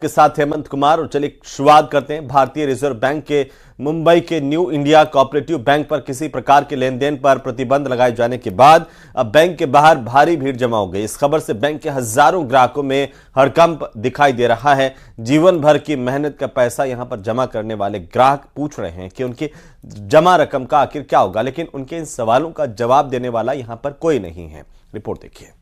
के साथ हेमंत कुमार। और चलिए शुरुआत करते हैं। भारतीय रिजर्व बैंक के मुंबई के न्यू इंडिया कोऑपरेटिव बैंक पर किसी प्रकार के लेन देन पर प्रतिबंध लगाए जाने के बाद अब बैंक के बाहर भारी भीड़ जमा हो गई। इस खबर से बैंक के हजारों ग्राहकों में हड़कंप दिखाई दे रहा है। जीवन भर की मेहनत का पैसा यहां पर जमा करने वाले ग्राहक पूछ रहे हैं कि उनकी जमा रकम का आखिर क्या होगा, लेकिन उनके इन सवालों का जवाब देने वाला यहां पर कोई नहीं है। रिपोर्ट देखिए।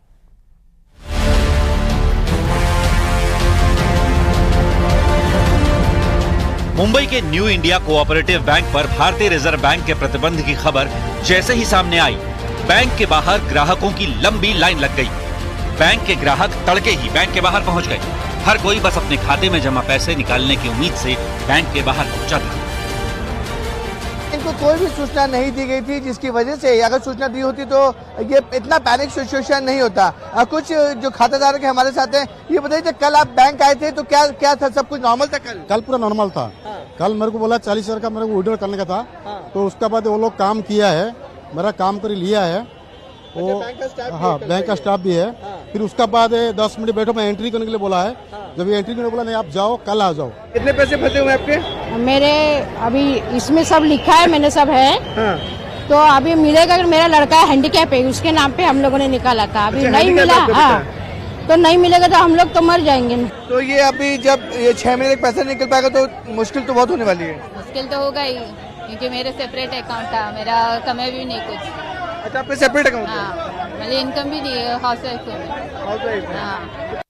मुंबई के न्यू इंडिया कोऑपरेटिव बैंक पर भारतीय रिजर्व बैंक के प्रतिबंध की खबर जैसे ही सामने आई, बैंक के बाहर ग्राहकों की लंबी लाइन लग गई। बैंक के ग्राहक तड़के ही बैंक के बाहर पहुंच गए। हर कोई बस अपने खाते में जमा पैसे निकालने की उम्मीद से बैंक के बाहर पहुंचा था। इनको कोई भी सूचना नहीं दी गई थी, जिसकी वजह से अगर सूचना दी होती तो ये इतना पैनिक सिचुएशन नहीं होता। कुछ जो खातेदार के हमारे साथ हैं, ये बताइए कल आप बैंक आए थे तो क्या था, सब कुछ नॉर्मल था? कल पूरा नॉर्मल था। हाँ। कल मेरे को बोला 40,000 का मेरे को विड्रॉल करने का था। हाँ। तो उसके बाद वो लोग काम किया है, मेरा काम कर लिया है वो। हाँ, बैंक का स्टाफ भी है। हाँ। फिर उसका बाद 10 मिनट बैठो, मैं एंट्री करने के लिए बोला है। हाँ। जब ये एंट्री करने बोला नहीं आप जाओ, कल आ जाओ। कितने पैसे फंसे हुए आपके? मेरे अभी इसमें सब लिखा है, मैंने सब है। हाँ। तो अभी मिलेगा, अगर मेरा लड़का हैंडीकैप है उसके नाम पे हम लोगों ने निकाला था। अभी नहीं मिला। हाँ, तो नहीं मिलेगा तो हम लोग तो मर जाएंगे। तो ये अभी जब ये 6 महीने तक पैसा निकल पाएगा तो मुश्किल तो बहुत होने वाली है। मुश्किल तो होगा ही, क्योंकि मेरे सेपरेट अकाउंट था, मेरा कमाई भी नहीं कुछ। अच्छा, आपके सेपरेट अकाउंट? हाँ, मेरी इनकम भी नहीं है, हाउसवाइफ हूँ। हाँ।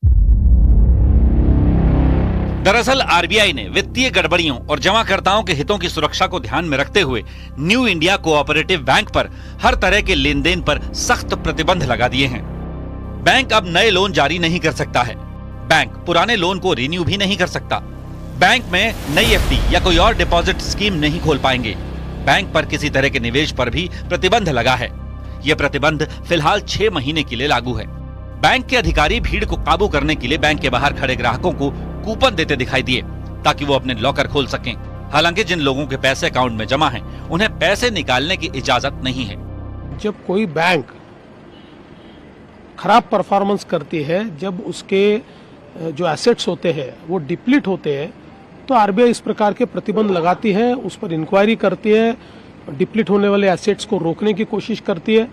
दरअसल आरबीआई ने वित्तीय गड़बड़ियों और जमाकर्ताओं के हितों की सुरक्षा को ध्यान में रखते हुए न्यू इंडिया कोऑपरेटिव बैंक पर हर तरह के लेन देन पर सख्त प्रतिबंध लगा दिए हैं। बैंक अब नए लोन जारी नहीं कर सकता है। बैंक पुराने लोन को रिन्यू भी नहीं कर सकता। बैंक में नई एफडी या कोई और डिपॉजिट स्कीम नहीं खोल पाएंगे। बैंक पर किसी तरह के निवेश पर भी प्रतिबंध लगा है। यह प्रतिबंध फिलहाल 6 महीने के लिए लागू है। बैंक के अधिकारी भीड़ को काबू करने के लिए बैंक के बाहर खड़े ग्राहकों को कूपन देते दिखाई दिए ताकि वो अपने लॉकर खोल सकें। हालांकि जिन लोगों के पैसे अकाउंट में जमा हैं, उन्हें पैसे निकालने की इजाजत नहीं है। जब कोई बैंक खराब परफॉर्मेंस करती है, जब उसके जो एसेट्स होते हैं वो डिप्लीट होते हैं, तो आरबीआई इस प्रकार के प्रतिबंध लगाती है, उस पर इंक्वायरी करती है, डिप्लीट होने वाले एसेट्स को रोकने की कोशिश करती है।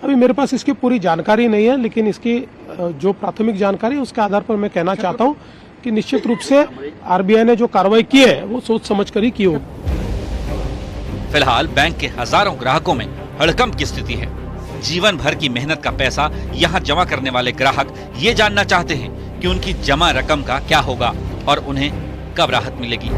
अभी मेरे पास इसकी पूरी जानकारी नहीं है, लेकिन इसकी जो प्राथमिक जानकारी है उसके आधार पर मैं कहना चाहता हूं कि निश्चित रूप से आरबीआई ने जो कार्रवाई की है वो सोच समझकर ही की हो। फिलहाल बैंक के हजारों ग्राहकों में हड़कंप की स्थिति है। जीवन भर की मेहनत का पैसा यहां जमा करने वाले ग्राहक ये जानना चाहते हैं कि उनकी जमा रकम का क्या होगा और उन्हें कब राहत मिलेगी।